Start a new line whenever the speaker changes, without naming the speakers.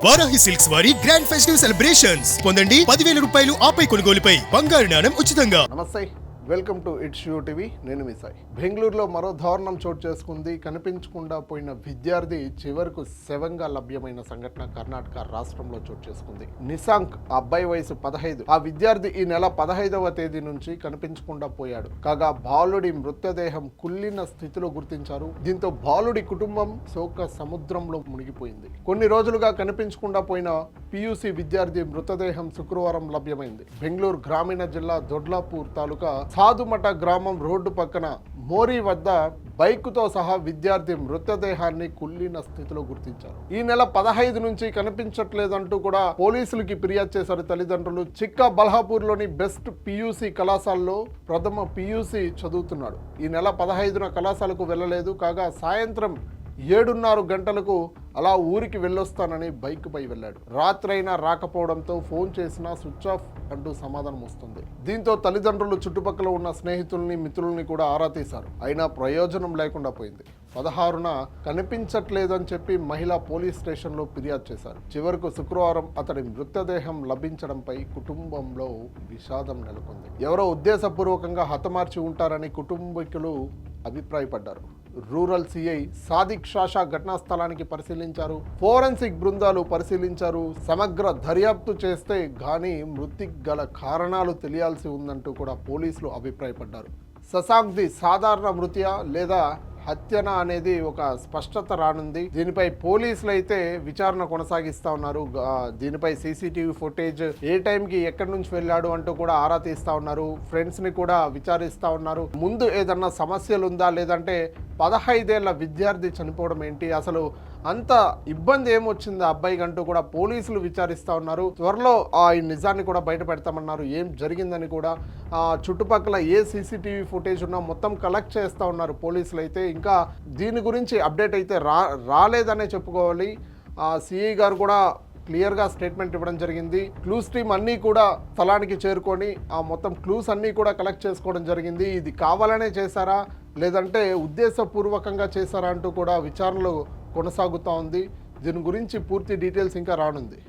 Varahi silks వారి grand festive celebrations పొందండి 10,000 రూపాయలు ఆపై కొనుగోలుపై బంగారు నాణెం ఉచితంగా.
నమస్తే, welcome to it's you TV. నేను మీ సాయి. బెంగళూరులో మరో దారుణం చోటు చేసుకుంది. కనిపించకుండా పోయిన విద్యార్థి చివరకు శవంగా లభ్యమైన సంఘటన కర్ణాటక రాష్ట్రంలో చోటు చేసుకుంది. నిశాంక్ అబ్బాయి వయసు 15. ఆ విద్యార్థి ఈ నెల 15వ తేదీ నుంచి కనిపించకుండా పోయాడు. కాగా బాలుడి మృతదేహం కుళ్ళిన స్థితిలో గుర్తించారు. దీంతో బాలుడి కుటుంబం శోక సముద్రంలో మునిగిపోయింది. కొన్ని రోజులుగా కనిపించకుండా పోయిన పియూసీ విద్యార్థి మృతదేహం శుక్రవారం లభ్యమైంది. బెంగళూరు గ్రామీణ జిల్లా దొడ్లాపూర్ తాలూకా సాధుమఠ గ్రామం రోడ్డు పక్కన మోరీ వద్ద బైకుతో సహా విద్యార్థి మృతదేహాన్ని కుళ్ళిన స్థితిలో గుర్తించారు. ఈ నెల 15 నుంచి కనిపించట్లేదంటూ కూడా పోలీసులకి ఫిర్యాదు చేశారు తల్లిదండ్రులు. చిక్కా బల్హాపూర్లోని బెస్ట్ పియూసీ కళాశాలలో ప్రథమ పియూసీ చదువుతున్నాడు. ఈ నెల 15న కళాశాలకు వెళ్ళలేదు. కాగా సాయంత్రం 7:30 గంటలకు అలా ఊరికి వెళ్ళొస్తానని బైక్ పై వెళ్ళాడు. రాత్రైనా రాకపోవడంతో ఫోన్ చేసినా స్విచ్ ఆఫ్ అంటూ సమాధానం వస్తుంది. దీంతో తల్లిదండ్రులు చుట్టుపక్కల ఉన్న స్నేహితుల్ని మిత్రుల్ని కూడా ఆరా తీశారు. అయినా ప్రయోజనం లేకుండా పోయింది. 16న కనిపించట్లేదని చెప్పి మహిళా పోలీస్ స్టేషన్లో ఫిర్యాదు చేశారు. చివరకు శుక్రవారం అతడి మృతదేహం లభించడంపై కుటుంబంలో విషాదం నెలకొంది. ఎవరో ఉద్దేశపూర్వకంగా హతమార్చి ఉంటారని కుటుంబీకులు అభిప్రాయపడ్డారు. రూరల్ సిఐ సాదిక్ షాషా ఘటనా స్థలానికి పరిశీలించారు. ఫోరెన్సిక్ బృందాలు పరిశీలించారు. సమగ్ర దర్యాప్తు చేస్తే గానీ మృతికి గల కారణాలు తెలియాల్సి ఉందంటూ కూడా పోలీసులు అభిప్రాయపడ్డారు. శశాంక్ది సాధారణ మృతియా లేదా హత్యన అనేది ఒక స్పష్టత రానుంది. దీనిపై పోలీసులు అయితే విచారణ కొనసాగిస్తా ఉన్నారు. దీనిపై సీసీటీవీ ఫుటేజ్ ఏ టైంకి ఎక్కడి నుంచి వెళ్ళాడు అంటూ కూడా ఆరా తీస్తా ఉన్నారు. ఫ్రెండ్స్ని కూడా విచారిస్తూ ఉన్నారు. ముందు ఏదన్నా సమస్యలు ఉందా, లేదంటే 15 ఏళ్ల విద్యార్థి చనిపోవడం ఏంటి, అసలు అంత ఇబ్బంది ఏమొచ్చింది అబ్బాయికి అంటూ కూడా పోలీసులు విచారిస్తూ ఉన్నారు. త్వరలో ఈ నిజాన్ని కూడా బయట పెడతామన్నారు. ఏం జరిగిందని కూడా చుట్టుపక్కల ఏ సీసీటీవీ ఫుటేజ్ ఉన్నా మొత్తం కలెక్ట్ చేస్తూ ఉన్నారు పోలీసులు అయితే. ఇంకా దీని గురించి అప్డేట్ అయితే రాలేదనే చెప్పుకోవాలి. సిఐ గారు కూడా క్లియర్గా స్టేట్మెంట్ ఇవ్వడం జరిగింది. క్లూస్ టీమ్ అన్నీ కూడా స్థలానికి చేరుకొని ఆ మొత్తం క్లూస్ అన్నీ కూడా కలెక్ట్ చేసుకోవడం జరిగింది. ఇది కావాలనే చేశారా, లేదంటే ఉద్దేశపూర్వకంగా చేశారా అంటూ కూడా విచారణలు కొనసాగుతూ ఉంది. దీని గురించి పూర్తి డీటెయిల్స్ ఇంకా రానుంది.